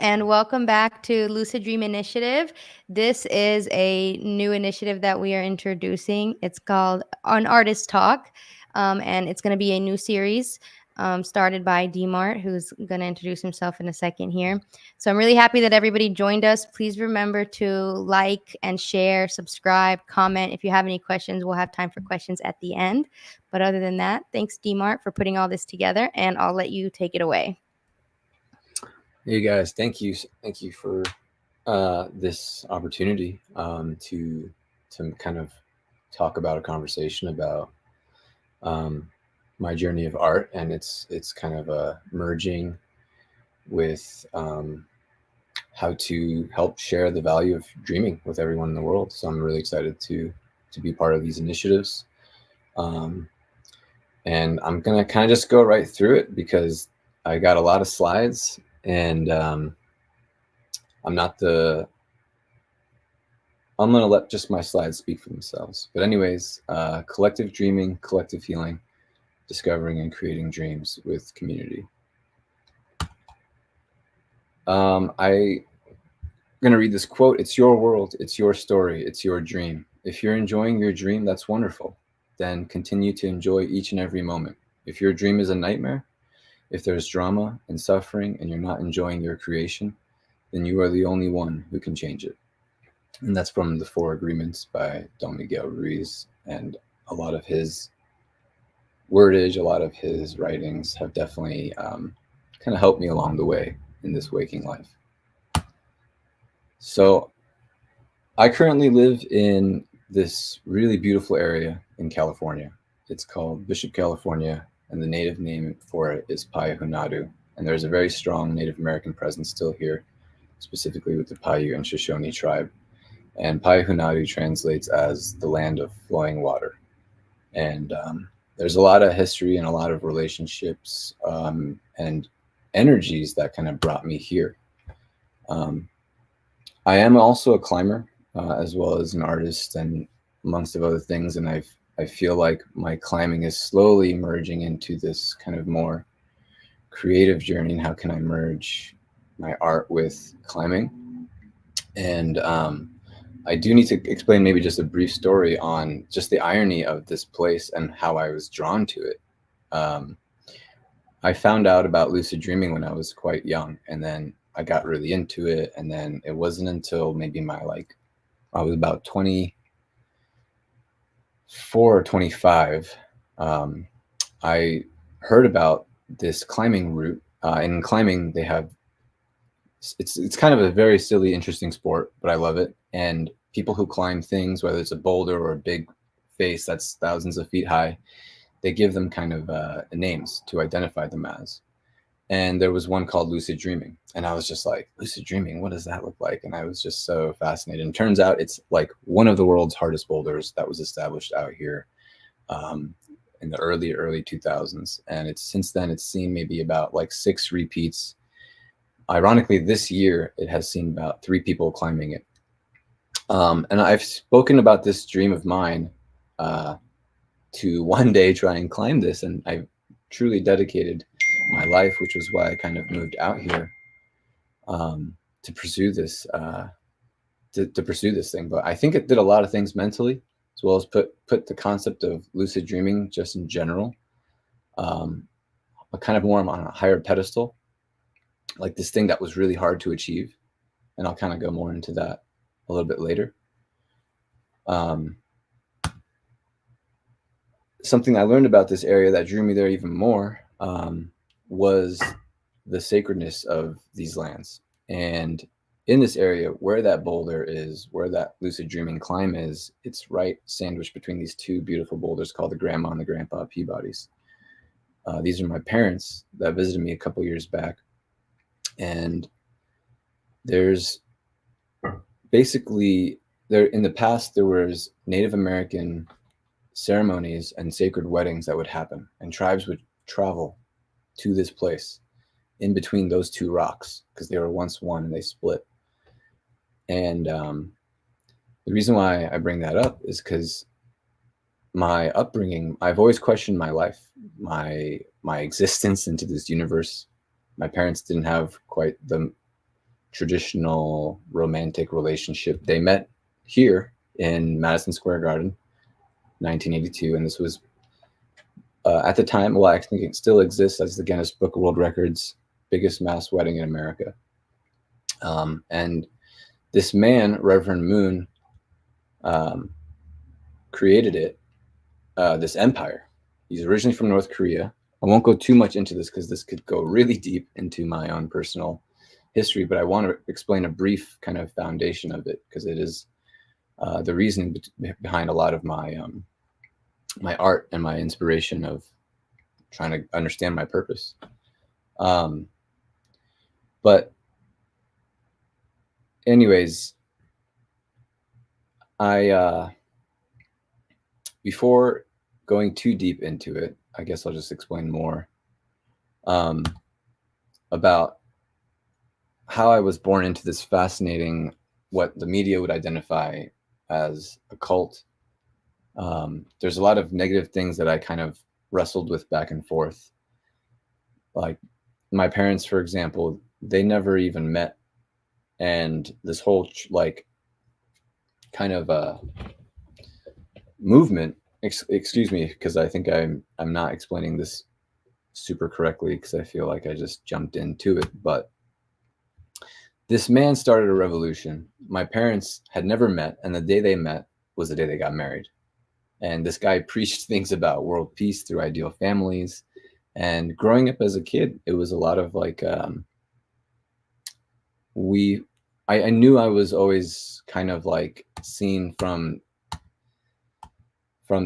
and welcome back to Lucid Dream Initiative. This is a new initiative that we are introducing. It's called An Artist Talk, and it's going to be a new series started by Demart, who's going to introduce himself in a second here. So I'm really happy that everybody joined us. Please remember to like and share, subscribe, comment. If you have any questions, we'll have time for questions at the end. But other than that, thanks, Demart, for putting all this together, and I'll let you take it away. Hey guys, thank you for this opportunity to kind of talk about a conversation about my journey of art, and it's kind of merging with how to help share the value of dreaming with everyone in the world. So I'm really excited to be part of these initiatives, and I'm gonna kind of just go right through it because I got a lot of slides and. I'm going to let just my slides speak for themselves. But anyways, collective dreaming, collective healing, discovering and creating dreams with community. I'm going to read this quote. It's your world, it's your story, it's your dream. If you're enjoying your dream, that's wonderful. Then continue to enjoy each and every moment. If your dream is a nightmare, if there's drama and suffering and you're not enjoying your creation, then you are the only one who can change it. And that's from The Four Agreements by Don Miguel Ruiz. And a lot of his wordage, a lot of his writings have definitely kind of helped me along the way in this waking life. So I currently live in this really beautiful area in California. It's called Bishop, California, and the native name for it is Payahunadu. And there's a very strong Native American presence still here, specifically with the Paiute and Shoshone tribe. And Payahunadu translates as the land of flowing water. And there's a lot of history and a lot of relationships and energies that kind of brought me here. I am also a climber as well as an artist and amongst of other things. And I feel like my climbing is slowly merging into this kind of more creative journey. And how can I merge my art with climbing? And I do need to explain maybe just a brief story on just the irony of this place and how I was drawn to it. I found out about lucid dreaming when I was quite young, and then I got really into it. And then it wasn't until maybe I was about 24 or 25. I heard about this climbing route. In climbing, they have it's kind of a very silly, interesting sport, but I love it. And people who climb things, whether it's a boulder or a big face that's thousands of feet high, they give them kind of names to identify them as. And there was one called lucid dreaming. And I was just like, lucid dreaming, what does that look like? And I was just so fascinated. And turns out it's like one of the world's hardest boulders that was established out here in the early 2000s. And since then, it's seen maybe about like 6 repeats. Ironically, this year, it has seen about 3 people climbing it. And I've spoken about this dream of mine to one day try and climb this. And I truly dedicated my life, which was why I kind of moved out here to pursue this, to pursue this thing. But I think it did a lot of things mentally, as well as put the concept of lucid dreaming just in general, kind of more on a higher pedestal. Like this thing that was really hard to achieve. And I'll kind of go more into that a little bit later. Something I learned about this area that drew me there even more was the sacredness of these lands. And in this area, where that boulder is, where that lucid dreaming climb is, it's right sandwiched between these 2 beautiful boulders called the Grandma and the Grandpa Peabodys. These are my parents that visited me a couple years back. And there's basically in the past, there was Native American ceremonies and sacred weddings that would happen, and tribes would travel to this place in between those 2 rocks because they were once one and they split. And the reason why I bring that up is because my upbringing, I've always questioned my life, my existence into this universe. My parents didn't have quite the traditional romantic relationship. They met here in Madison Square Garden, 1982, and this was at the time, well, I think it still exists as the Guinness Book of World Records biggest mass wedding in America. And this man, Reverend Moon, created it, this empire. He's originally from North Korea. I won't go too much into this because this could go really deep into my own personal history, but I want to explain a brief kind of foundation of it because it is the reasoning behind a lot of my my art and my inspiration of trying to understand my purpose. But anyways, I before going too deep into it, I guess I'll just explain more about how I was born into this fascinating, what the media would identify as a cult. There's a lot of negative things that I kind of wrestled with back and forth. Like my parents, for example, they never even met. And this whole like kind of movement, excuse me, because I think I'm not explaining this super correctly because I feel like I just jumped into it. But this man started a revolution. My parents had never met, and the day they met was the day they got married. And this guy preached things about world peace through ideal families. And growing up as a kid, it was a lot of like I knew I was always kind of like seen from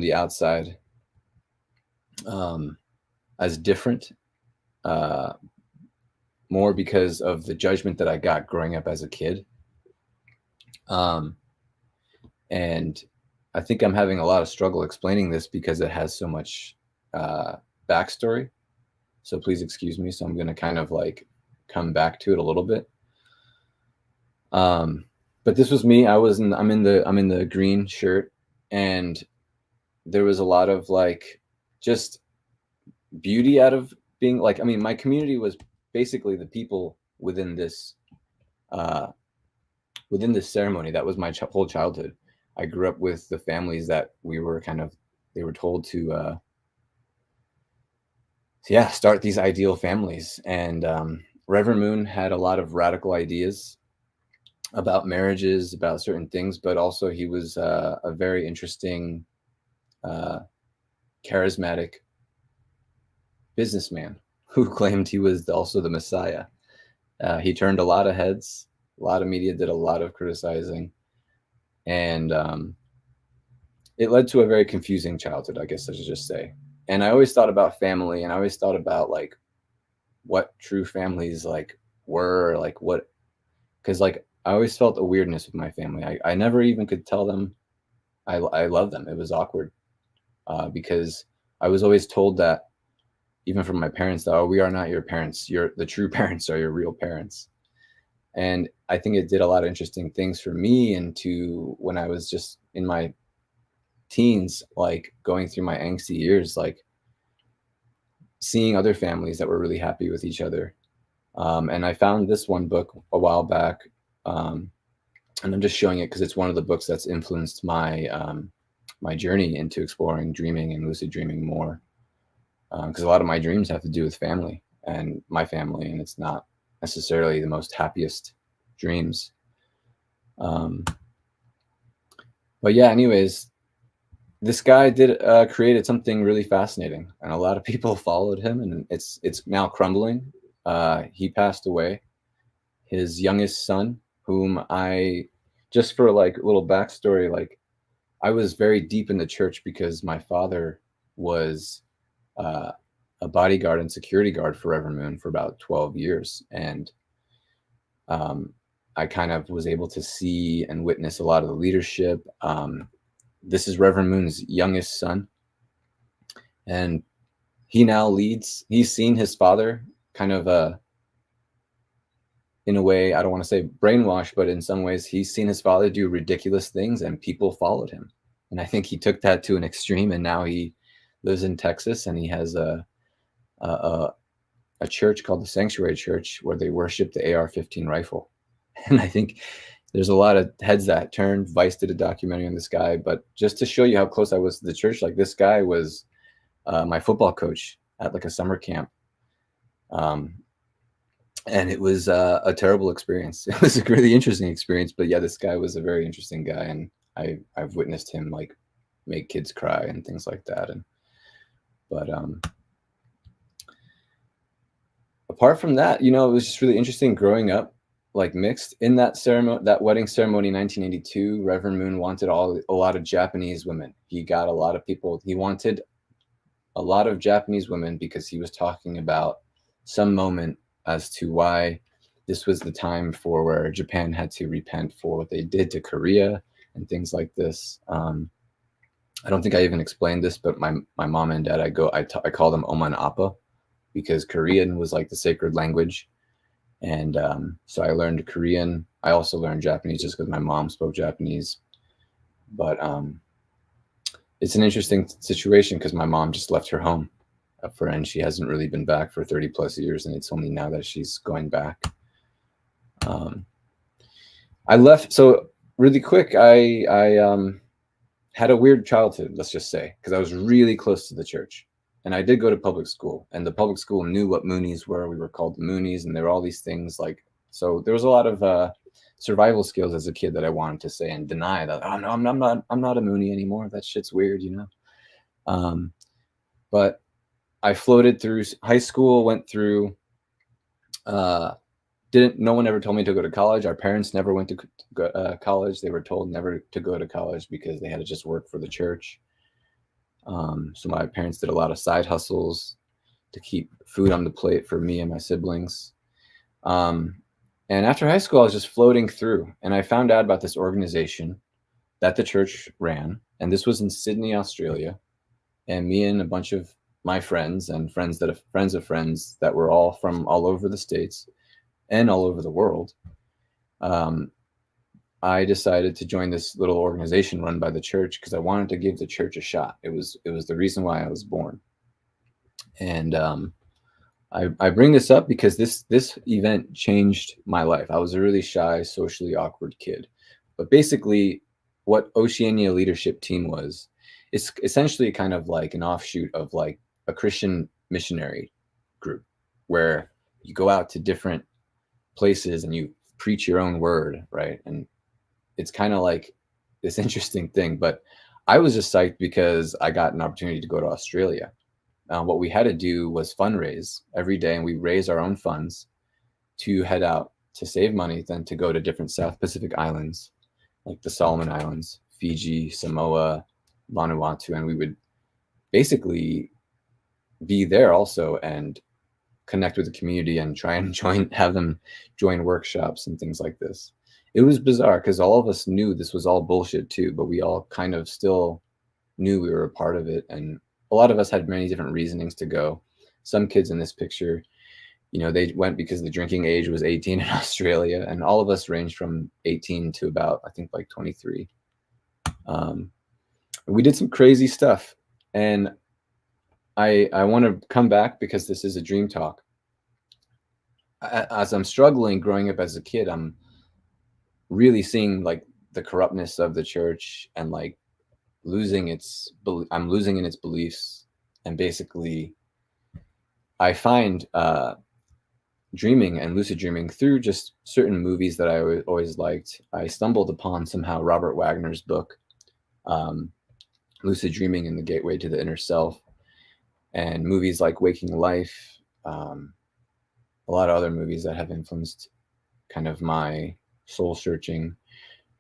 the outside as different, more because of the judgment that I got growing up as a kid. And I think I'm having a lot of struggle explaining this because it has so much backstory. So please excuse me. So I'm going to kind of like come back to it a little bit. But this was me. I'm in the green shirt, and there was a lot of like just beauty out of being like, I mean, my community was basically the people within this ceremony. That was my whole childhood. I grew up with the families that we were they were told to, start these ideal families. And Reverend Moon had a lot of radical ideas about marriages, about certain things, but also he was a very interesting, charismatic businessman who claimed he was also the Messiah. He turned a lot of heads. A lot of media did a lot of criticizing. And it led to a very confusing childhood, I guess I should just say. And I always thought about family, and I always thought about like what true families like were, like what, because like I always felt a weirdness with my family. I never even could tell them I love them. It was awkward because I was always told that, even from my parents, that, oh, we are not your parents. The true parents are your real parents. And I think it did a lot of interesting things for me into when I was just in my teens, like going through my angsty years, like seeing other families that were really happy with each other. And I found this one book a while back, and I'm just showing it because it's one of the books that's influenced my my journey into exploring dreaming and lucid dreaming more. Because a lot of my dreams have to do with family and my family, and it's not necessarily the most happiest dreams. But yeah, anyways, this guy created something really fascinating, and a lot of people followed him, and it's now crumbling. He passed away. His youngest son, whom just for like a little backstory, like I was very deep in the church because my father was a bodyguard and security guard for Reverend Moon for about 12 years. And I kind of was able to see and witness a lot of the leadership. This is Reverend Moon's youngest son. And he now leads. He's seen his father kind of, in a way, I don't want to say brainwashed, but in some ways he's seen his father do ridiculous things and people followed him. And I think he took that to an extreme, and now he lives in Texas, and he has a church called the Sanctuary Church where they worship the AR-15 rifle. And I think there's a lot of heads that turned. Vice did a documentary on this guy, but just to show you how close I was to the church, like this guy was my football coach at like a summer camp. And it was a terrible experience. It was a really interesting experience, but yeah, this guy was a very interesting guy, and I've witnessed him like make kids cry and things like that. And but apart from that, you know, it was just really interesting growing up like mixed in that ceremony, that wedding ceremony in 1982. Reverend Moon wanted a lot of Japanese women. He got a lot of people. He wanted a lot of Japanese women because he was talking about some moment as to why this was the time for where Japan had to repent for what they did to Korea and things like this. I don't think I even explained this, but my mom and dad, I call them Oma and Appa because Korean was like the sacred language. And so I learned Korean. I also learned Japanese just because my mom spoke Japanese. But it's an interesting situation because my mom just left her home and she hasn't really been back for 30 plus years. And it's only now that she's going back. I left. So really quick, I had a weird childhood, let's just say, because I was really close to the church. And I did go to public school, and the public school knew what Moonies were. We were called the Moonies, and there were all these things like, so there was a lot of survival skills as a kid that I wanted to say and deny that. Oh no, I'm not a Moonie anymore. That shit's weird, you know? But I floated through high school, went through, no one ever told me to go to college. Our parents never went to college. They were told never to go to college because they had to just work for the church. So my parents did a lot of side hustles to keep food on the plate for me and my siblings. And after high school, I was just floating through, and I found out about this organization that the church ran. And this was in Sydney, Australia. And me and a bunch of my friends and friends of friends that were all from all over the States and all over the world, I decided to join this little organization run by the church because I wanted to give the church a shot. It was the reason why I was born. And I bring this up because this event changed my life. I was a really shy, socially awkward kid. But basically, what Oceania Leadership Team was, it's essentially kind of like an offshoot of like a Christian missionary group where you go out to different places and you preach your own word, right? And it's kind of like this interesting thing, but I was just psyched because I got an opportunity to go to Australia. What we had to do was fundraise every day, and we raise our own funds to head out to save money, then to go to different South Pacific islands, like the Solomon Islands, Fiji, Samoa, Vanuatu, and we would basically be there also and connect with the community and try and have them join workshops and things like this. It was bizarre because all of us knew this was all bullshit too, but we all kind of still knew we were a part of it. And a lot of us had many different reasonings to go. Some kids in this picture, you know, they went because the drinking age was 18 in Australia, and all of us ranged from 18 to about, I think, like 23. We did some crazy stuff, and I want to come back because this is a dream talk. As I'm struggling growing up as a kid, I'm really seeing like the corruptness of the church and like I'm losing in its beliefs. And basically I find dreaming and lucid dreaming through just certain movies that I always liked. I stumbled upon somehow Robert Wagner's book, Lucid Dreaming and the Gateway to the Inner Self, and movies like Waking Life, a lot of other movies that have influenced kind of my soul searching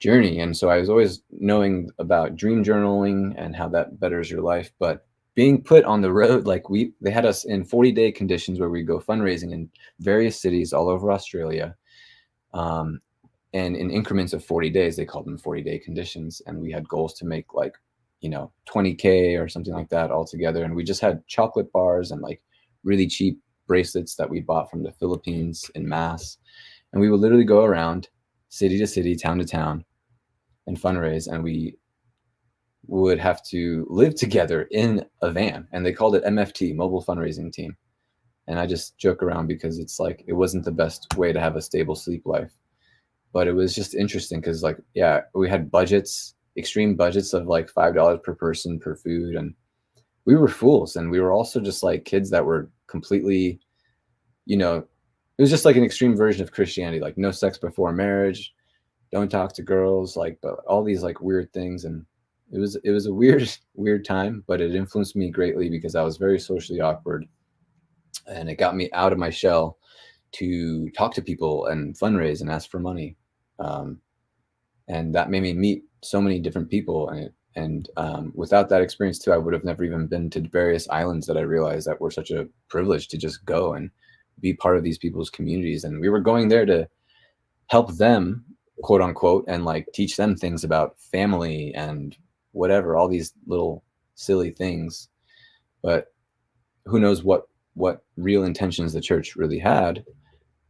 journey. And so I was always knowing about dream journaling and how that betters your life, but being put on the road, like they had us in 40-day conditions where we go fundraising in various cities all over Australia. And in increments of 40 days, they called them 40-day conditions. And we had goals to make like, 20K or something like that all together. And we just had chocolate bars and like really cheap bracelets that we bought from the Philippines in mass. And we would literally go around city to city, town to town, and fundraise. And we would have to live together in a van. And they called it MFT, Mobile Fundraising Team. And I just joke around because it's like, it wasn't the best way to have a stable sleep life. but it was just interesting because, like, yeah, we had budgets, extreme budgets of like $5 per person per food, and we were fools, and we were also just like kids that were completely, you know, it was just like an extreme version of Christianity, like no sex before marriage, don't talk to girls, like, but all these like weird things. And it was a weird weird time, but it influenced me greatly because I was very socially awkward, and it got me out of my shell to talk to people and fundraise and ask for money. Um, and that made me meet so many different people. And without that experience too, I would have never even been to various islands that I realized that were such a privilege to just go and be part of these people's communities. And we were going there to help them, quote unquote, and like teach them things about family and whatever, all these little silly things. But who knows what real intentions the church really had.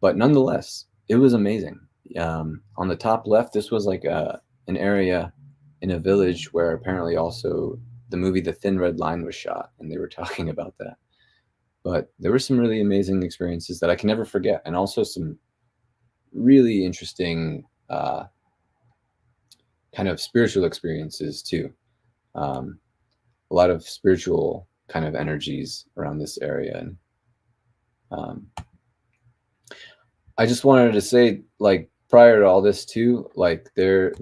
But nonetheless, it was amazing. On the top left, this was like an area in a village where apparently also the movie The Thin Red Line was shot, and they were talking about that. But there were some really amazing experiences that I can never forget, and also some really interesting kind of spiritual experiences too. A lot of spiritual kind of energies around this area. And um, I just wanted to say, like, prior to all this too, like there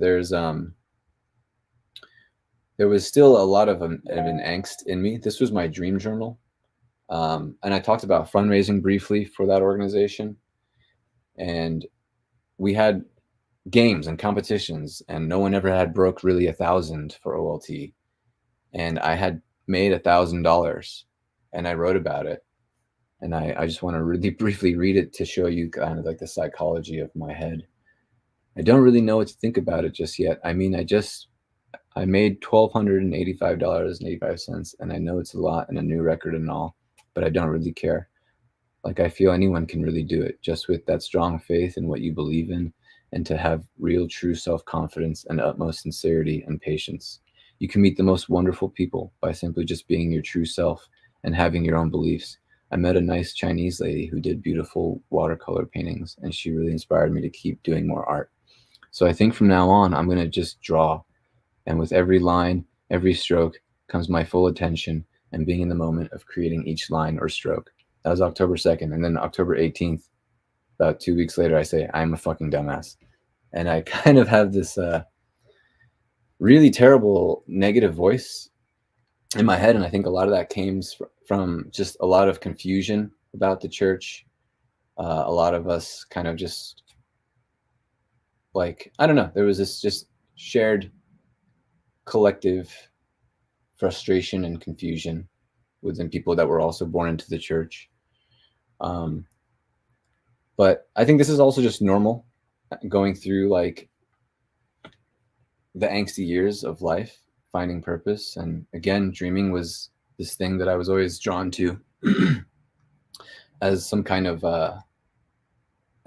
was still a lot of an angst in me. This was my dream journal. And I talked about fundraising briefly for that organization. And we had games and competitions, and no one ever had broke really 1,000 for OLT. And I had made $1,000, and I wrote about it. And I just want to really briefly read it to show you kind of like the psychology of my head. I don't really know what to think about it just yet. I mean, I made $1,285.85, and I know it's a lot and a new record and all, but I don't really care. Like, I feel anyone can really do it, just with that strong faith in what you believe in, and to have real, true self-confidence and utmost sincerity and patience. You can meet the most wonderful people by simply just being your true self and having your own beliefs. I met a nice Chinese lady who did beautiful watercolor paintings, and she really inspired me to keep doing more art. So I think from now on, I'm going to just draw, and with every line, every stroke comes my full attention and being in the moment of creating each line or stroke. That was October 2nd. And then October 18th, about 2 weeks later, I say, I'm a fucking dumbass. And I kind of have this really terrible negative voice in my head. And I think a lot of that came from just a lot of confusion about the church. A lot of us kind of just, like, I don't know, there was this just shared collective frustration and confusion within people that were also born into the church. But I think this is also just normal, going through like the angsty years of life, finding purpose. And again, dreaming was this thing that I was always drawn to as some kind of I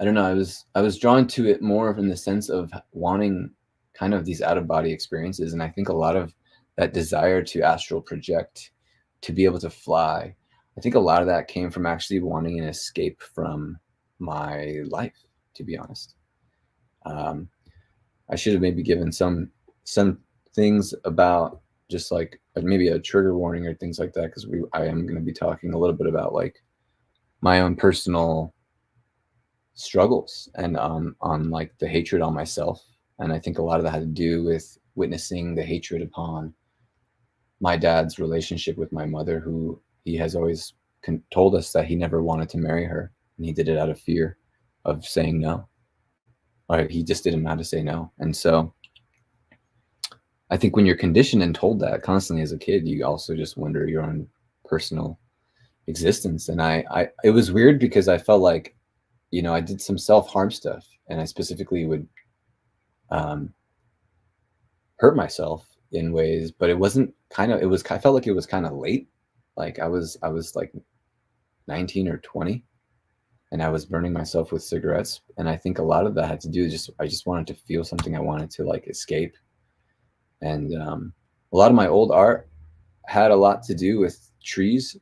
don't know, I was drawn to it more in the sense of wanting kind of these out of body experiences. And I think a lot of that desire to astral project, to be able to fly, I think a lot of that came from actually wanting an escape from my life, to be honest. I should have maybe given some things about just like maybe a trigger warning or things like that, because I am going to be talking a little bit about like my own personal struggles and on like the hatred on myself. And I think a lot of that had to do with witnessing the hatred upon my dad's relationship with my mother, who he has always told us that he never wanted to marry her, and he did it out of fear of saying no, or he just didn't know how to say no. And so I think when you're conditioned and told that constantly as a kid, you also just wonder your own personal existence. And I it was weird because I felt like, you know, I did some self-harm stuff, and I specifically would hurt myself in ways, but it wasn't kind of, I felt like it was kind of late. Like I was like 19 or 20, and I was burning myself with cigarettes. And I think a lot of that had to do just, I just wanted to feel something. I wanted to like escape. And a lot of my old art had a lot to do with trees,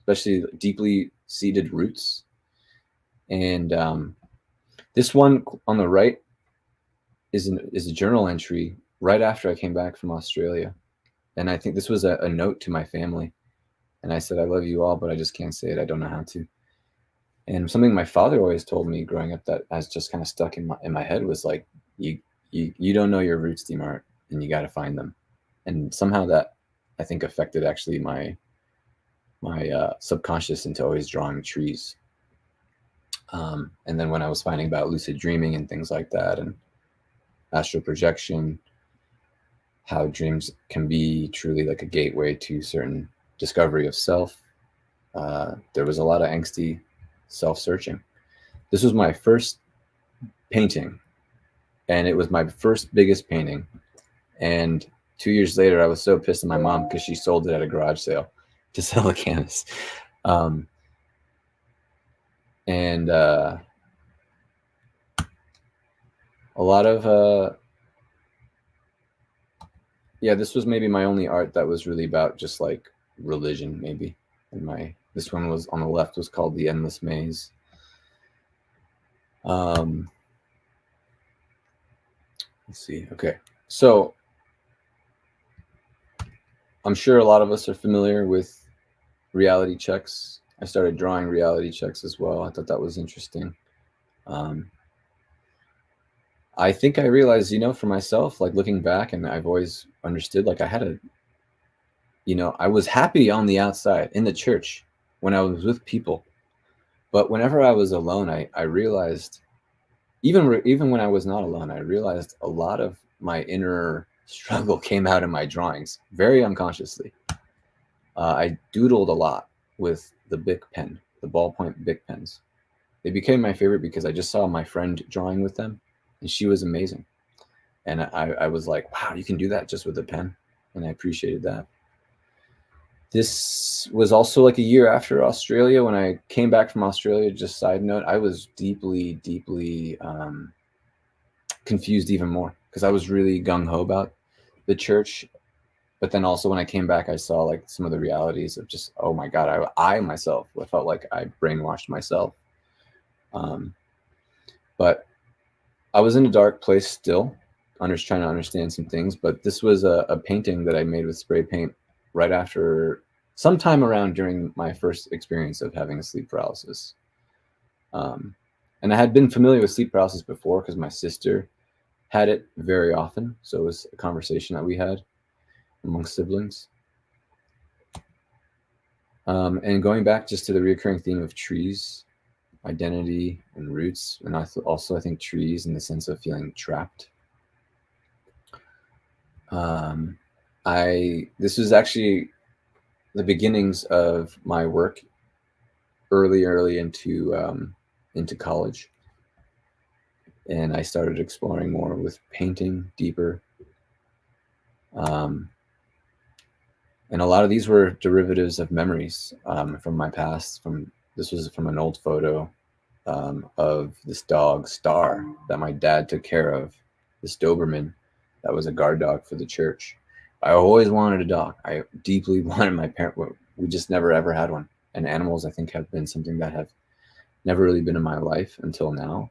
especially deeply seated roots. And this one on the right is a journal entry right after I came back from Australia. And I think this was a note to my family. And I said, I love you all, but I just can't say it. I don't know how to. And something my father always told me growing up that has just kind of stuck in my head was like, you don't know your roots, Demart, and you got to find them. And somehow that, I think, affected actually my subconscious into always drawing trees. And then when I was finding about lucid dreaming and things like that, and astral projection, how dreams can be truly like a gateway to certain discovery of self, there was a lot of angsty self-searching. This was my first painting, and it was my first biggest painting. And 2 years later, I was so pissed at my mom because she sold it at a garage sale to sell the canvas. And a lot of yeah, this was maybe my only art that was really about just like religion, maybe. And this one was on the left was called The Endless Maze. Let's see. Okay, so I'm sure a lot of us are familiar with reality checks. I started drawing reality checks as well. I thought that was interesting. I think I realized, for myself, like looking back, and I've always understood, like I was happy on the outside in the church when I was with people. But whenever I was alone, I realized, even when I was not alone, I realized a lot of my inner struggle came out in my drawings, very unconsciously. I doodled a lot with the Bic pen, the ballpoint Bic pens. They became my favorite because I just saw my friend drawing with them, and she was amazing. And I was like, wow, you can do that just with a pen. And I appreciated that. This was also like a year after Australia. When I came back from Australia, just side note, I was deeply, deeply confused even more because I was really gung-ho about the church. But then also when I came back, I saw like some of the realities of just, oh my God, I myself, I felt like I brainwashed myself. But I was in a dark place still, trying to understand some things. But this was a painting that I made with spray paint right after, sometime around during my first experience of having a sleep paralysis. And I had been familiar with sleep paralysis before because my sister had it very often. So it was a conversation that we had amongst siblings. And going back just to the recurring theme of trees, identity and roots, and also I think trees in the sense of feeling trapped. This was actually the beginnings of my work early into college, and I started exploring more with painting deeper. And a lot of these were derivatives of memories from my past. This was from an old photo of this dog, Star, that my dad took care of, this Doberman that was a guard dog for the church. I always wanted a dog. I deeply wanted my parent. We just never ever had one. And animals, I think, have been something that have never really been in my life until now.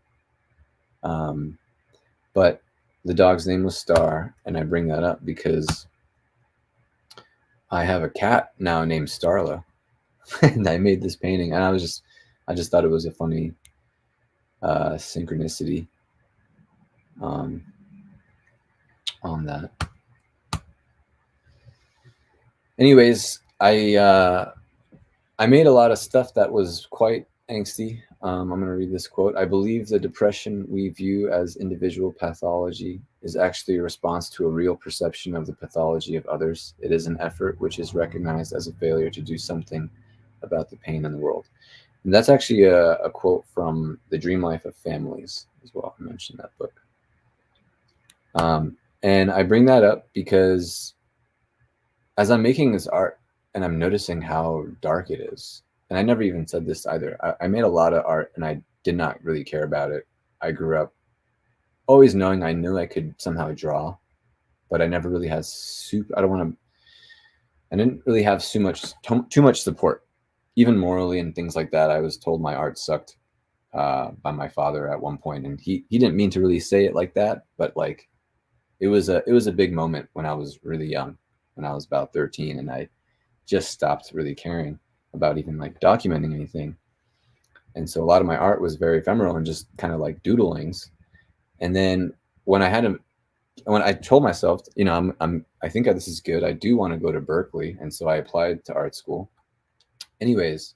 But the dog's name was Star, and I bring that up because I have a cat now named Starla, and I made this painting, and I just thought it was a funny synchronicity on that. Anyways, I made a lot of stuff that was quite angsty. I'm going to read this quote. I believe the depression we view as individual pathology is actually a response to a real perception of the pathology of others. It is an effort which is recognized as a failure to do something about the pain in the world. And that's actually a quote from The Dream Life of Families as well. I mentioned that book. And I bring that up because as I'm making this art and I'm noticing how dark it is, and I never even said this either. I made a lot of art and I did not really care about it. I grew up always knowing I knew I could somehow draw, but I never really had I didn't really have too much support, even morally and things like that. I was told my art sucked by my father at one point, and he didn't mean to really say it like that, but like it was a big moment when I was really young, when I was about 13, and I just stopped really caring about even like documenting anything. And so a lot of my art was very ephemeral and just kind of like doodlings. And then when I had a when I told myself, you know, I think this is good. I do want to go to Berkeley, and so I applied to art school. Anyways,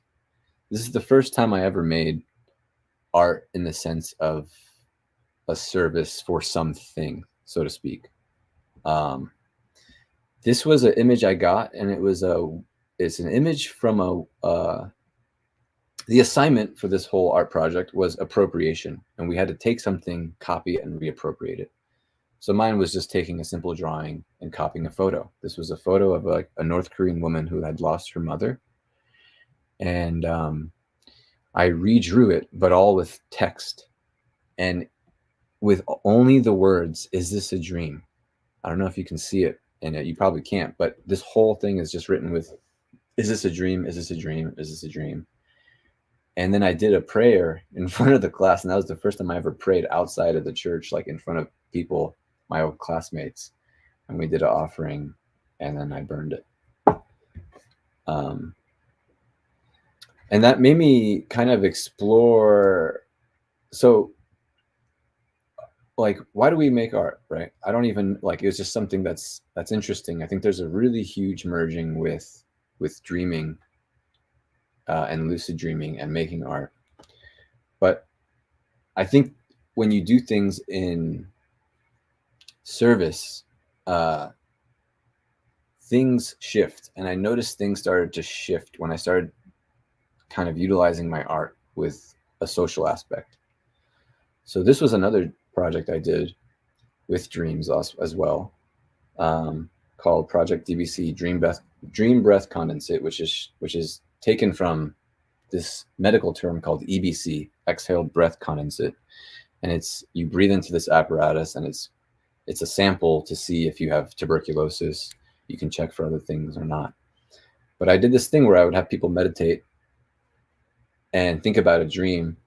this is the first time I ever made art in the sense of a service for something, so to speak. Um, this was an image I got, and it's an image from the assignment for this whole art project was appropriation, and we had to take something, copy it, and reappropriate it. So mine was just taking a simple drawing and copying a photo. This was a photo of a North Korean woman who had lost her mother, and I redrew it, but all with text and with only the words, "Is this a dream?" I don't know if you can see it, and you probably can't, but this whole thing is just written with, "Is this a dream? Is this a dream? Is this a dream?" And then I did a prayer in front of the class, and that was the first time I ever prayed outside of the church, like in front of people, my old classmates. And we did an offering, and then I burned it. And that made me kind of explore. So, like, why do we make art, right? I don't even like. It was just something that's interesting. I think there's a really huge merging with dreaming and lucid dreaming and making art. But I think when you do things in service, things shift. And I noticed things started to shift when I started kind of utilizing my art with a social aspect. So this was another project I did with dreams as well, called Project DBC, Dream Breath Condensate, which is taken from this medical term called EBC, exhaled breath condensate. And it's, you breathe into this apparatus, and it's a sample to see if you have tuberculosis. You can check for other things or not. But I did this thing where I would have people meditate and think about a dream,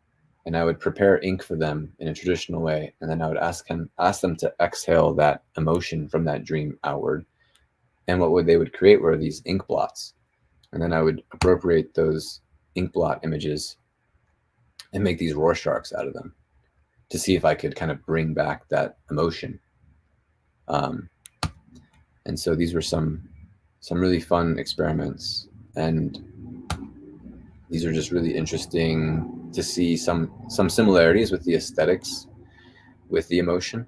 and I would prepare ink for them in a traditional way, and then I would ask them to exhale that emotion from that dream outward. And what they would create were these ink blots, and then I would appropriate those ink blot images and make these Rorschachs out of them to see if I could kind of bring back that emotion. And so these were some really fun experiments, and these are just really interesting to see some similarities with the aesthetics, with the emotion.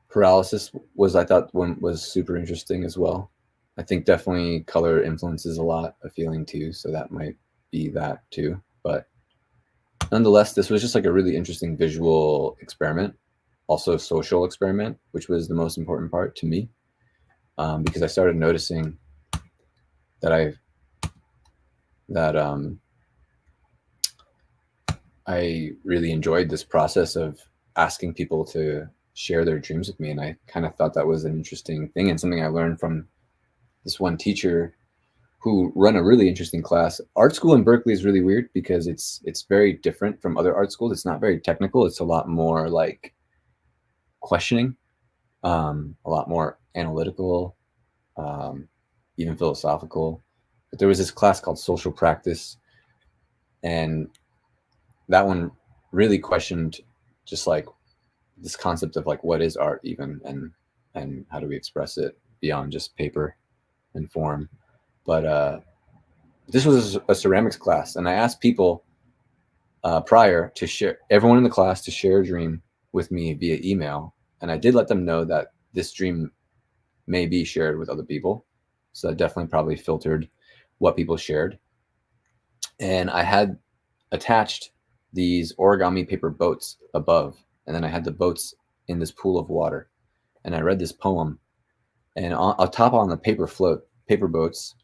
Paralysis I thought one was super interesting as well. I think definitely color influences a lot of feeling too, so that might be that too. But nonetheless, this was just like a really interesting visual experiment, also social experiment, which was the most important part to me, because I started noticing that I really enjoyed this process of asking people to share their dreams with me, and I kind of thought that was an interesting thing and something I learned from this one teacher who run a really interesting class. Art school in Berkeley is really weird because it's very different from other art schools. It's not very technical. It's a lot more like questioning, a lot more analytical, even philosophical. But there was this class called social practice, and that one really questioned just like this concept of like, what is art even, and how do we express it beyond just paper and form. But this was a ceramics class, and I asked people prior to share, everyone in the class to share a dream with me via email, and I did let them know that this dream may be shared with other people, so that definitely probably filtered what people shared. And I had attached these origami paper boats above, and then I had the boats in this pool of water, and I read this poem, and on top on the paper boats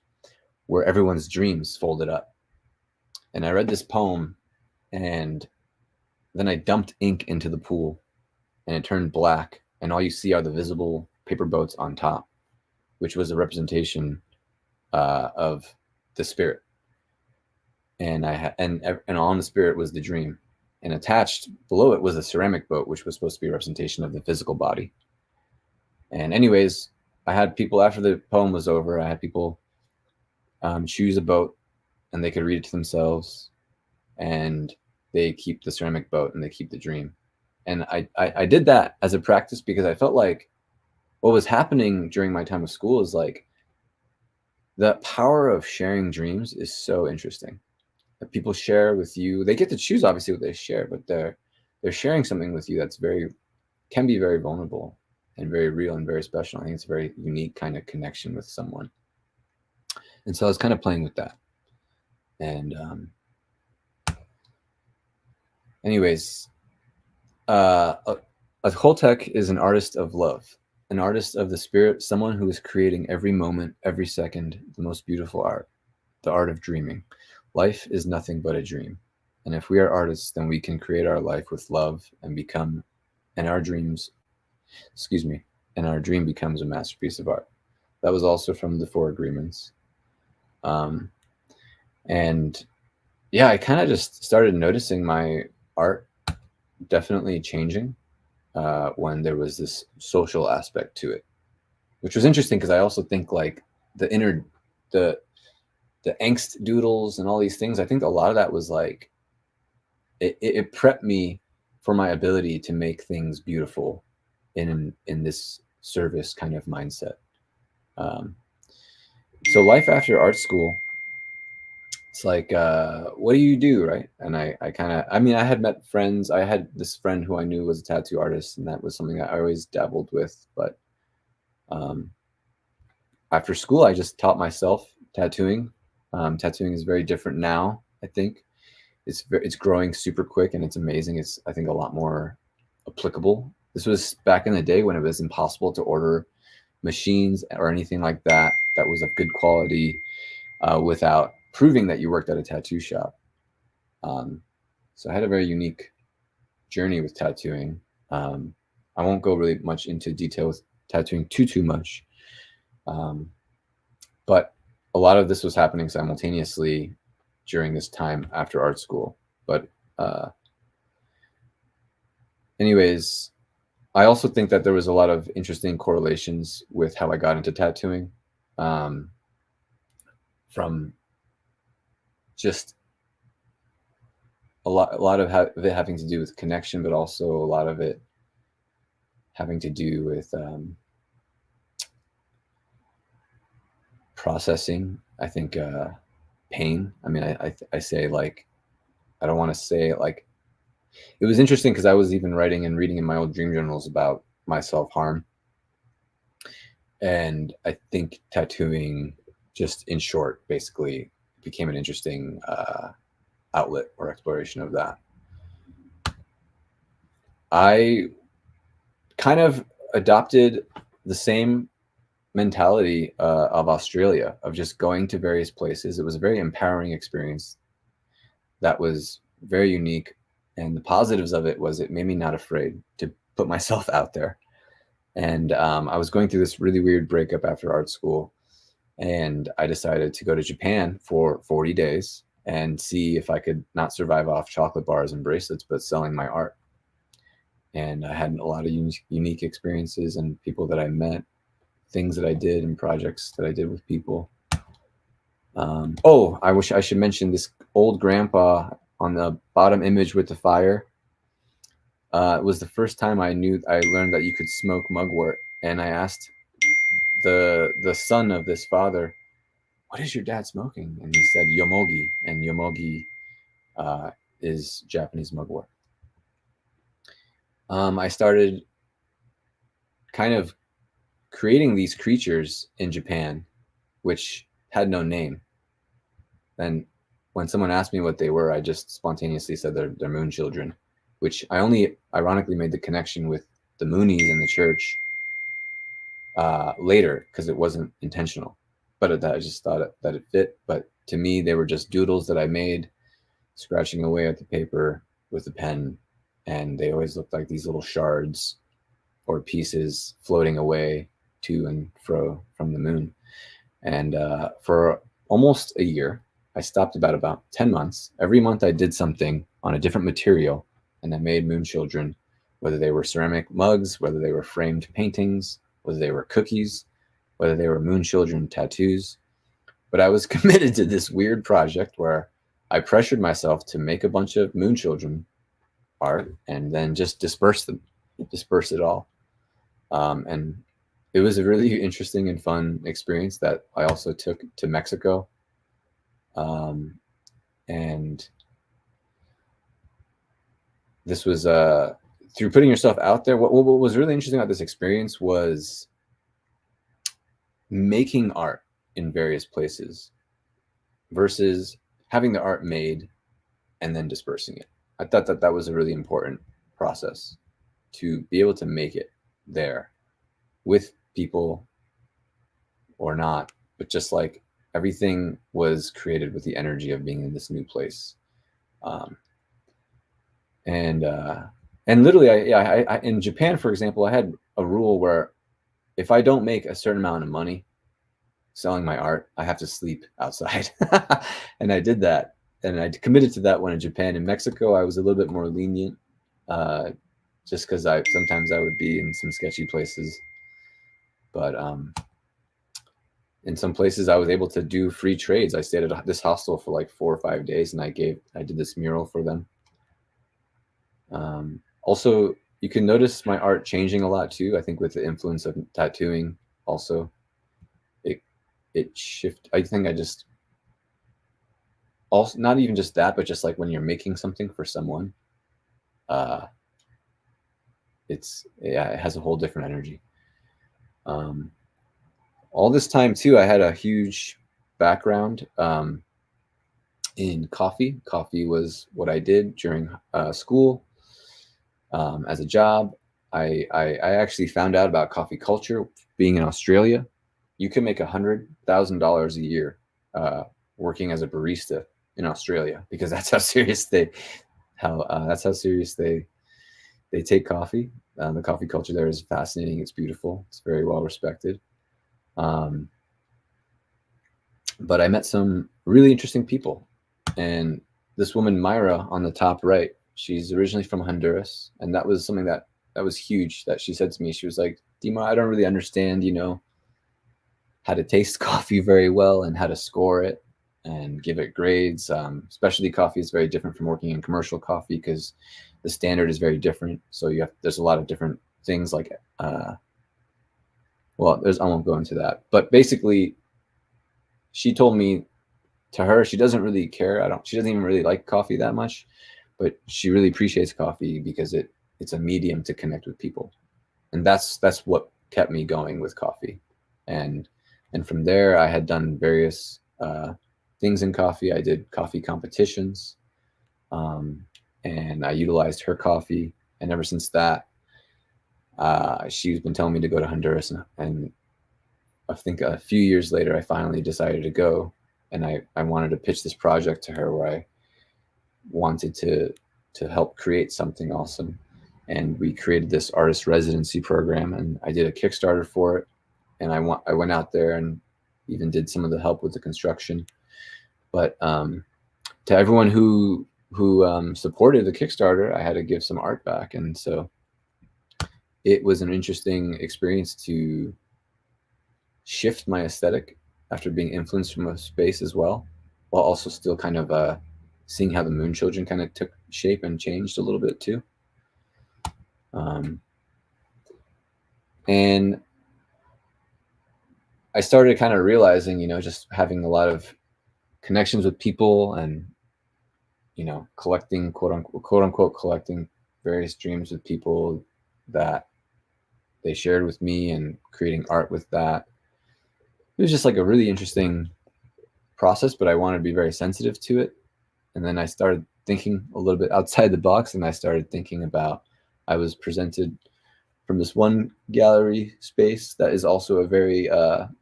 were everyone's dreams folded up. And I read this poem, and then I dumped ink into the pool, and it turned black, and all you see are the visible paper boats on top, which was a representation of the spirit. and and on the spirit was the dream, and attached below it was a ceramic boat, which was supposed to be a representation of the physical body. And anyways, I had people, after the poem was over, I had people choose a boat, and they could read it to themselves, and they keep the ceramic boat and they keep the dream. And I did that as a practice because I felt like what was happening during my time of school is like the power of sharing dreams is so interesting. That people share with you, they get to choose obviously what they share, but they're sharing something with you that's very, can be very vulnerable and very real and very special. I think it's a very unique kind of connection with someone. And so I was kind of playing with that. And anyways, a Holtec is an artist of love, an artist of the spirit, someone who is creating every moment, every second, the most beautiful art, the art of dreaming. Life is nothing but a dream. And if we are artists, then we can create our life with love and become, and our dreams, excuse me, and our dream becomes a masterpiece of art. That was also from the Four Agreements. And yeah, I kind of just started noticing my art definitely changing when there was this social aspect to it, which was interesting because I also think like the inner, the the angst doodles and all these things. I think a lot of that was like it prepped me for my ability to make things beautiful in this service kind of mindset. Um, so life after art school, it's like what do you do, right? And I kind of, I mean, I had met friends. I had this friend who I knew was a tattoo artist, and that was something that I always dabbled with. But um, after school, I just taught myself tattooing. Tattooing is very different now. I think it's growing super quick, and it's amazing. It's, I think, a lot more applicable. This was back in the day when it was impossible to order machines or anything like that that was of good quality without proving that you worked at a tattoo shop. Um, so I had a very unique journey with tattooing. I won't go really much into detail with tattooing too much, but a lot of this was happening simultaneously during this time after art school. But uh, anyways, I also think that there was a lot of interesting correlations with how I got into tattooing, um, from just a lot of it having to do with connection, but also a lot of it having to do with processing. I think pain. I mean, I say like, I don't want to say it like, it was interesting because I was even writing and reading in my old dream journals about my self harm, and I think tattooing, just in short, basically became an interesting outlet or exploration of that. I kind of adopted the same mentality of Australia, of just going to various places. It was a very empowering experience that was very unique. And the positives of it was it made me not afraid to put myself out there. And I was going through this really weird breakup after art school. And I decided to go to Japan for 40 days and see if I could not survive off chocolate bars and bracelets, but selling my art. And I had a lot of unique experiences and people that I met, things that I did, and projects that I did with people. Oh, I wish I should mention this old grandpa on the bottom image with the fire. It was the first time I learned that you could smoke mugwort, and I asked the son of this father, "What is your dad smoking?" And he said yomogi, and yomogi is Japanese mugwort. I started kind of creating these creatures in Japan, which had no name. And when someone asked me what they were, I just spontaneously said they're moon children, which I only ironically made the connection with the Moonies in the church later because it wasn't intentional. But I just thought that it fit. But to me, they were just doodles that I made, scratching away at the paper with a pen, and they always looked like these little shards or pieces floating away to and fro from the moon. And for almost a year, I stopped about 10 months. Every month I did something on a different material, and I made moon children, whether they were ceramic mugs, whether they were framed paintings, whether they were cookies, whether they were moon children tattoos. But I was committed to this weird project where I pressured myself to make a bunch of moon children art and then just disperse it all. And it was a really interesting and fun experience that I also took to Mexico. Um, and this was through putting yourself out there. What was really interesting about this experience was making art in various places versus having the art made and then dispersing it. I thought that was a really important process, to be able to make it there with people or not, but just like everything was created with the energy of being in this new place. Um, and literally, I in Japan, for example, I had a rule where if I don't make a certain amount of money selling my art, I have to sleep outside. And I did that, and I committed to that one in Japan. In Mexico, I was a little bit more lenient, just because I sometimes I would be in some sketchy places, but in some places I was able to do free trades. I stayed at this hostel for like 4 or 5 days, and I did this mural for them. Also, you can notice my art changing a lot too. I think with the influence of tattooing, also, it shift. I think I just also, not even just that, but just like when you're making something for someone, uh, it has a whole different energy. All this time too, I had a huge background in coffee. Coffee was what I did during school. As a job, I actually found out about coffee culture being in Australia. You can make $100,000 a year working as a barista in Australia, because that's how serious they take coffee. The coffee culture there is fascinating. It's beautiful. It's very well respected. But I met some really interesting people, and this woman Myra on the top right, she's originally from Honduras, and that was something that was huge that she said to me. She was like, Dima, I don't really understand, how to taste coffee very well and how to score it and give it grades. Specialty coffee is very different from working in commercial coffee because the standard is very different. So there's a lot of different things like, I won't go into that, but basically she told me, to her, she doesn't really care. She doesn't even really like coffee that much, but she really appreciates coffee because it's a medium to connect with people. And that's what kept me going with coffee. And from there, I had done various things in coffee. I did coffee competitions, and I utilized her coffee. And ever since that, she's been telling me to go to Honduras, and I think a few years later, I finally decided to go, and I wanted to pitch this project to her where I wanted to help create something awesome. And we created this artist residency program, and I did a Kickstarter for it. And I went out there and even did some of the help with the construction. But to everyone who supported the Kickstarter, I had to give some art back. And so it was an interesting experience to shift my aesthetic after being influenced from a space as well, while also still kind of seeing how the moon children kind of took shape and changed a little bit too. And I started kind of realizing, just having a lot of connections with people and, collecting, quote unquote, collecting various dreams with people that they shared with me and creating art with that. It was just like a really interesting process, but I wanted to be very sensitive to it. And then I started thinking a little bit outside the box, and I started thinking about, I was presented from this one gallery space that is also a very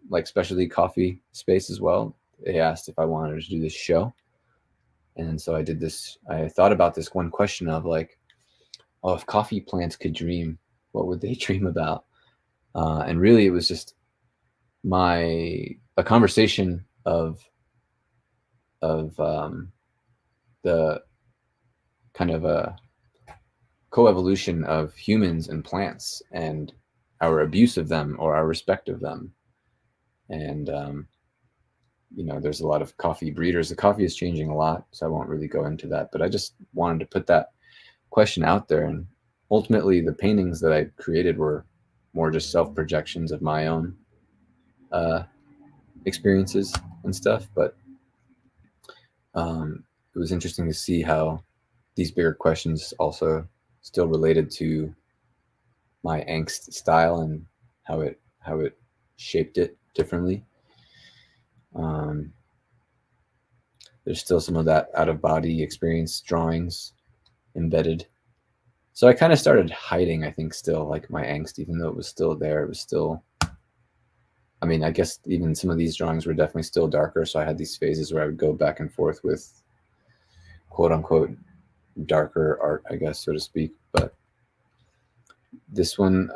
like specialty coffee space as well. They asked if I wanted to do this show. And so I did this. I thought about this one question of like, oh, if coffee plants could dream, what would they dream about? And really it was just a conversation of of the kind of a coevolution of humans and plants and our abuse of them or our respect of them. And there's a lot of coffee breeders. The coffee is changing a lot, so I won't really go into that. But I just wanted to put that question out there. And ultimately, the paintings that I created were more just self-projections of my own uh, experiences and stuff. But it was interesting to see how these bigger questions also still related to my angst style and how it shaped it differently. Um, there's still some of that out of body experience drawings embedded. So I kind of started hiding, I think, still like my angst, even though it was still there. It was still, I mean, I guess even some of these drawings were definitely still darker. So I had these phases where I would go back and forth with quote unquote darker art, I guess, so to speak. But this one,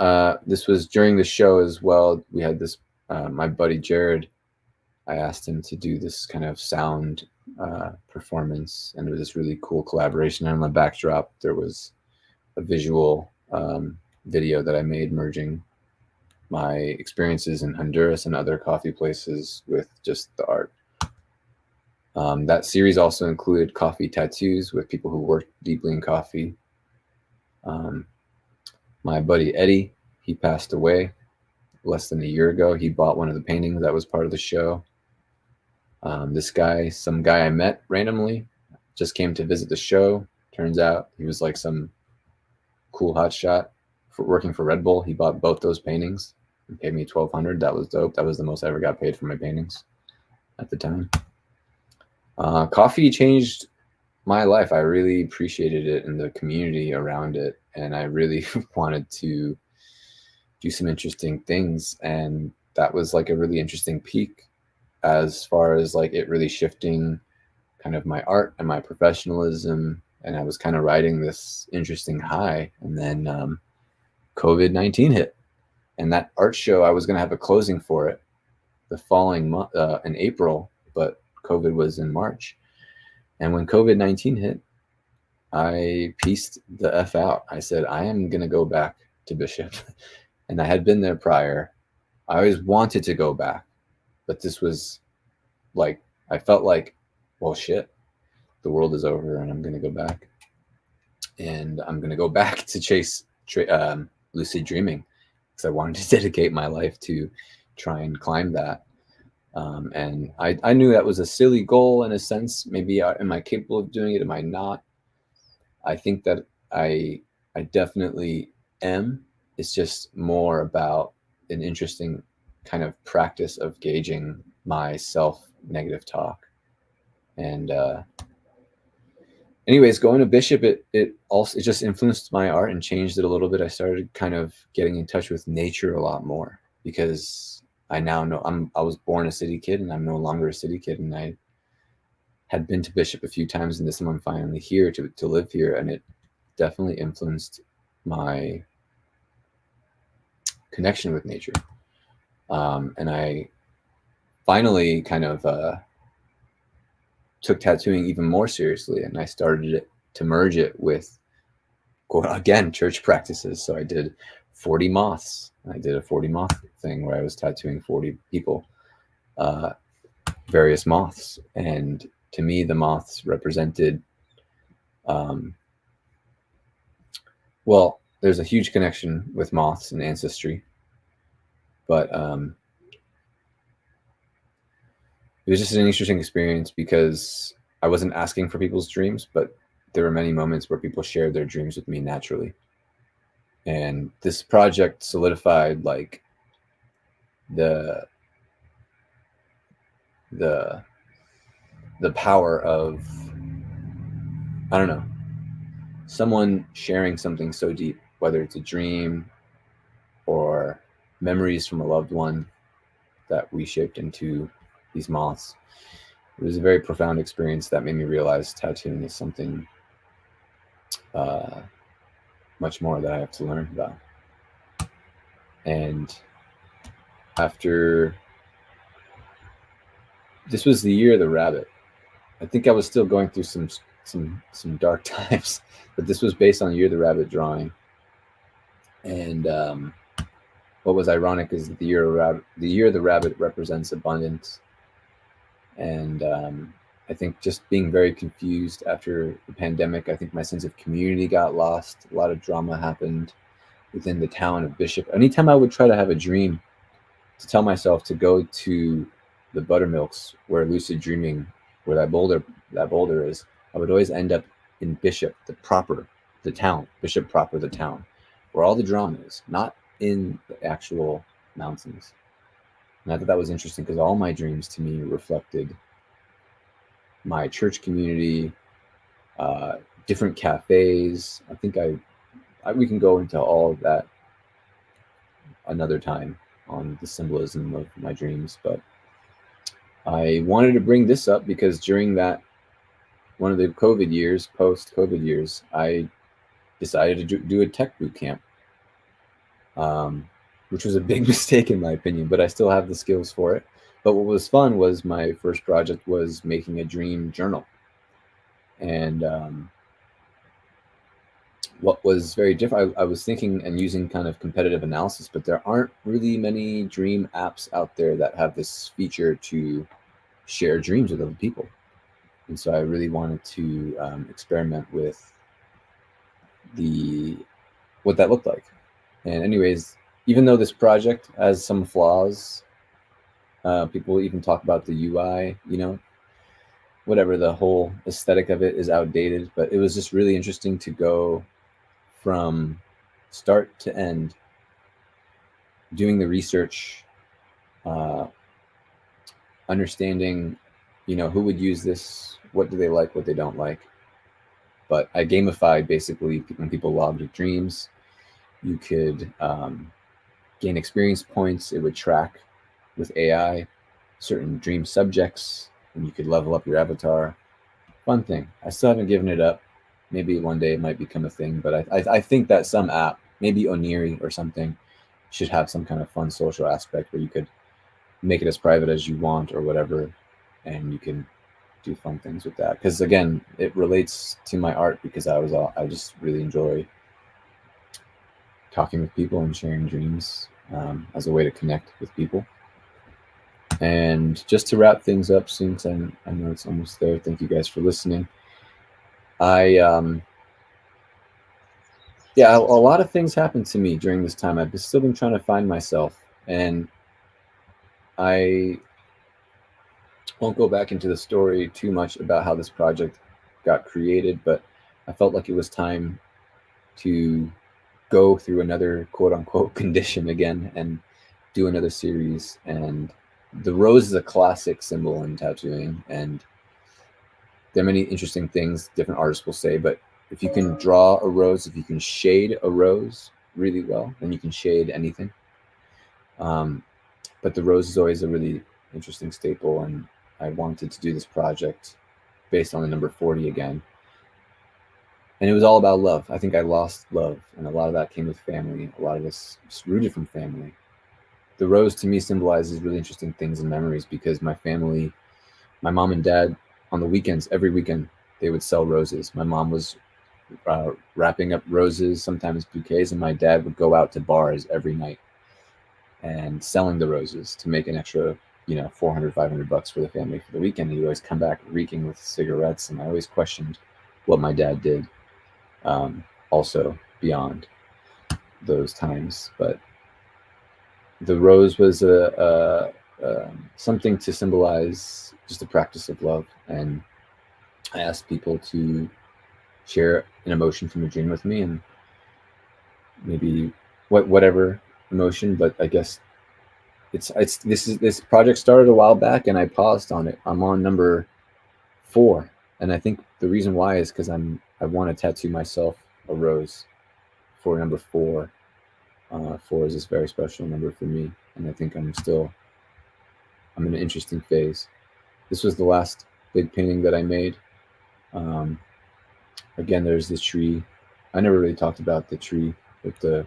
this was during the show as well. We had this, my buddy Jared, I asked him to do this kind of sound performance, and it was this really cool collaboration. And on the backdrop, there was a visual video that I made merging my experiences in Honduras and other coffee places with just the art. That series also included coffee tattoos with people who worked deeply in coffee. My buddy Eddie, he passed away less than a year ago. He bought one of the paintings that was part of the show. This guy, some guy I met randomly, just came to visit the show. Turns out he was like some cool hotshot for working for Red Bull. He bought both those paintings and paid me $1,200. That was dope. That was the most I ever got paid for my paintings at the time. Coffee changed my life. I really appreciated it and the community around it, and I really wanted to do some interesting things. And that was like a really interesting peak as far as like it really shifting kind of my art and my professionalism. And I was kind of riding this interesting high. And then COVID-19 hit. And that art show, I was going to have a closing for it the following month in April, but COVID was in March. And when COVID-19 hit, I pieced the F out. I said, I am going to go back to Bishop. And I had been there prior. I always wanted to go back, but this was like, I felt like, well, shit, the world is over and I'm going to go back. And I'm going to go back to chase lucid dreaming because I wanted to dedicate my life to try and climb that. And I knew that was a silly goal in a sense. Maybe am I capable of doing it? Am I not? I think that I definitely am. It's just more about an interesting kind of practice of gauging my self-negative talk. And anyways, going to Bishop, it just influenced my art and changed it a little bit. I started kind of getting in touch with nature a lot more because I now know I was born a city kid and I'm no longer a city kid. And I had been to Bishop a few times, and this time I'm finally here to live here. And it definitely influenced my connection with nature. And I finally kind of took tattooing even more seriously, and I started to merge it with, again, church practices. So I did 40 moths. I did a 40 moth thing where I was tattooing 40 people, various moths. And to me, the moths represented, well, there's a huge connection with moths and ancestry, but it was just an interesting experience because I wasn't asking for people's dreams, but there were many moments where people shared their dreams with me naturally. And this project solidified like the power of, I don't know, someone sharing something so deep, whether it's a dream or memories from a loved one that we shaped into these moths. It was a very profound experience that made me realize tattooing is something much more that I have to learn about. And after, this was the year of the rabbit, I think I was still going through some dark times, but this was based on Year the Rabbit drawing. And what was ironic is that the Year of the Rabbit represents abundance, and I think just being very confused after the pandemic. I think my sense of community got lost. A lot of drama happened within the town of Bishop. Anytime I would try to have a dream, to tell myself to go to the buttermilks where lucid dreaming, where that boulder is, I would always end up in Bishop, the town, Bishop proper, the town, where all the drama is, not in the actual mountains. And I thought that was interesting because all my dreams to me reflected my church community, uh, different cafes. I think we can go into all of that another time on the symbolism of my dreams, but I wanted to bring this up because during that one of the COVID years, post-COVID years, I decided to do a tech boot camp, um, which was a big mistake in my opinion, but I still have the skills for it. But what was fun was my first project was making a dream journal. And what was very different, I was thinking and using kind of competitive analysis, but there aren't really many dream apps out there that have this feature to share dreams with other people. And so I really wanted to experiment with the what that looked like. And anyways, even though this project has some flaws, people even talk about the UI, whatever, the whole aesthetic of it is outdated, but it was just really interesting to go from start to end doing the research, uh, understanding, who would use this, what do they like, what they don't like. But I gamified basically when people logged dreams, you could gain experience points. It would track with AI certain dream subjects, and you could level up your avatar. Fun thing. I still haven't given it up. Maybe one day it might become a thing, but I think that some app, maybe Oniri or something, should have some kind of fun social aspect where you could make it as private as you want or whatever, and you can do fun things with that. Because again, it relates to my art because I just really enjoy talking with people and sharing dreams as a way to connect with people. And just to wrap things up, since I know it's almost there, thank you guys for listening. I yeah, a lot of things happened to me during this time. I've still been trying to find myself, and I won't go back into the story too much about how this project got created, but I felt like it was time to go through another quote unquote condition again and do another series. And the rose is a classic symbol in tattooing, and there are many interesting things different artists will say, but if you can draw a rose, if you can shade a rose really well, then you can shade anything. But the rose is always a really interesting staple, and I wanted to do this project based on the number 40 again. And it was all about love. I think I lost love, and a lot of that came with family. A lot of this was rooted from family. The rose to me symbolizes really interesting things and memories because my family, my mom and dad, on the weekends, every weekend, they would sell roses. My mom was wrapping up roses, sometimes bouquets, and my dad would go out to bars every night and selling the roses to make an extra, 400, $500 for the family for the weekend. He'd always come back reeking with cigarettes, and I always questioned what my dad did. Also beyond those times, but the rose was something to symbolize just a practice of love, and I asked people to share an emotion from a dream with me, and maybe whatever emotion. But I guess this project started a while back, and I paused on it. I'm on number 4, and I think the reason why is because I want to tattoo myself a rose for number 4. 4 is this very special number for me, and I think I'm in an interesting phase. This was the last big painting that I made. Again, there's this tree. I never really talked about the tree with the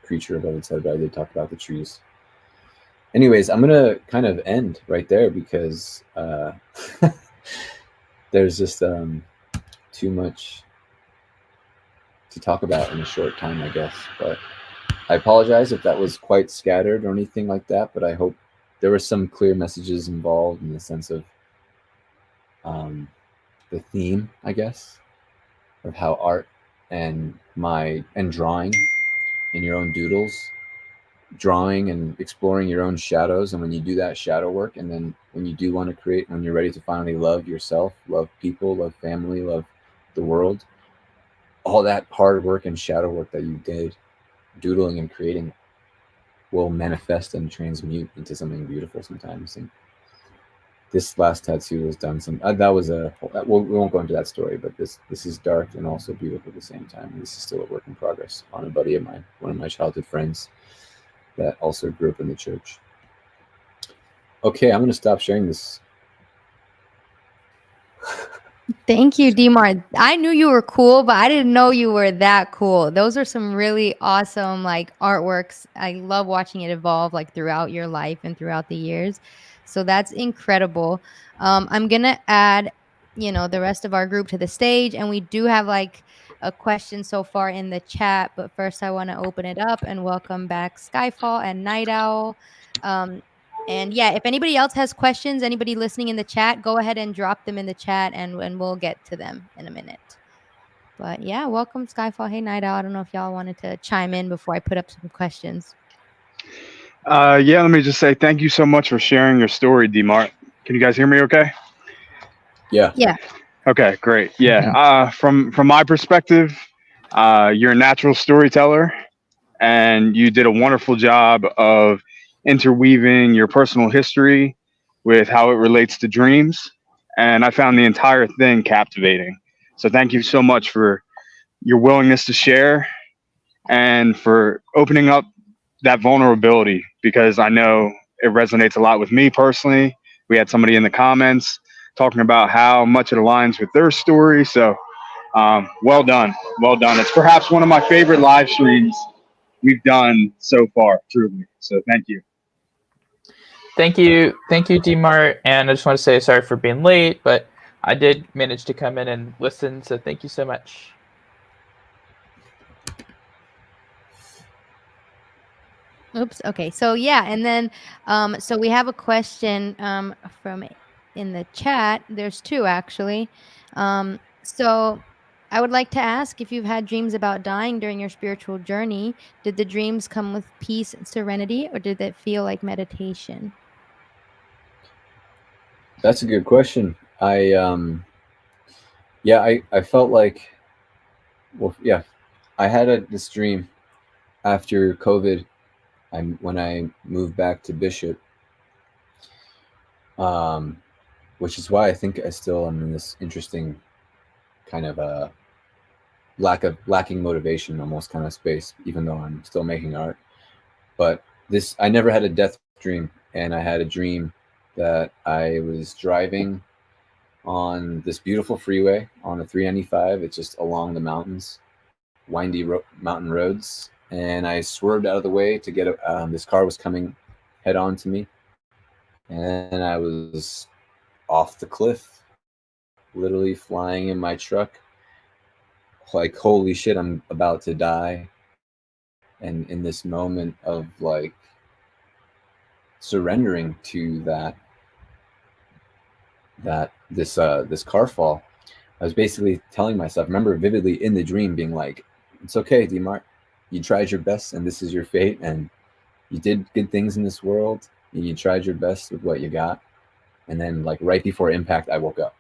creature above its head, but I did talk about the trees. Anyways, I'm gonna kind of end right there because there's just too much to talk about in a short time, I guess. But I apologize if that was quite scattered or anything like that. But I hope there were some clear messages involved in the sense of um, the theme, I guess, of how art and drawing in your own doodles, drawing and exploring your own shadows, and when you do that shadow work, and then when you do want to create, when you're ready to finally love yourself, love people, love family, love the world, all that hard work and shadow work that you did doodling and creating will manifest and transmute into something beautiful sometimes. And this last tattoo was done some that was a we won't go into that story, but this is dark and also beautiful at the same time. And this is still a work in progress on a buddy of mine, one of my childhood friends that also grew up in the church. Okay, I'm gonna stop sharing this. Thank you, Demart. I knew you were cool, but I didn't know you were that cool. Those are some really awesome like artworks. I love watching it evolve like throughout your life and throughout the years. So that's incredible. I'm gonna add, the rest of our group to the stage, and we do have like a question so far in the chat. But first, I want to open it up and welcome back Skyfall and Night Owl. Um, and yeah, if anybody else has questions, anybody listening in the chat, go ahead and drop them in the chat and we'll get to them in a minute. But yeah, welcome Skyfall. Hey Night Owl. I don't know if y'all wanted to chime in before I put up some questions. Yeah, let me just say thank you so much for sharing your story, Demart. Can you guys hear me okay? Yeah. Yeah. Okay, great. Yeah. From my perspective, you're a natural storyteller and you did a wonderful job of interweaving your personal history with how it relates to dreams. And I found the entire thing captivating. So thank you so much for your willingness to share and for opening up that vulnerability because I know it resonates a lot with me personally. We had somebody in the comments talking about how much it aligns with their story. So well done. Well done. It's perhaps one of my favorite live streams we've done so far, truly. So thank you. Thank you, Demart. And I just want to say sorry for being late, but I did manage to come in and listen. So thank you so much. Oops. Okay. So yeah, and then so we have a question from in the chat. There's two actually. So I would like to ask if you've had dreams about dying during your spiritual journey. Did the dreams come with peace and serenity, or did it feel like meditation? That's a good question. I felt like, well, yeah, I had this dream after COVID. When I moved back to Bishop, which is why I think I still am in this interesting kind of a lacking motivation, almost kind of space, even though I'm still making art. But I never had a death dream, and I had a dream that I was driving on this beautiful freeway on the 395. It's just along the mountains, windy mountain roads, and I swerved out of the way to get this car was coming head on to me, and I was off the cliff, literally flying in my truck, like holy shit, I'm about to die. And in this moment of like surrendering to this car fall, I was basically telling myself, remember vividly in the dream being like, it's okay, Demart, you tried your best and this is your fate, and you did good things in this world and you tried your best with what you got. And then like right before impact, I woke up.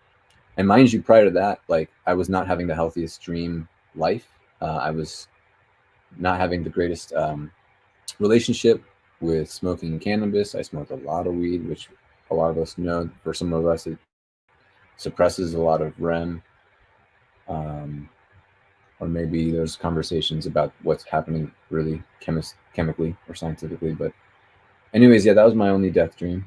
And mind you, prior to that, like I was not having the healthiest dream life. I was not having the greatest relationship with smoking cannabis. I smoked a lot of weed, which a lot of us know. For some of us, it suppresses a lot of REM. Or maybe there's conversations about what's happening really chemically or scientifically. But anyways, yeah, that was my only death dream.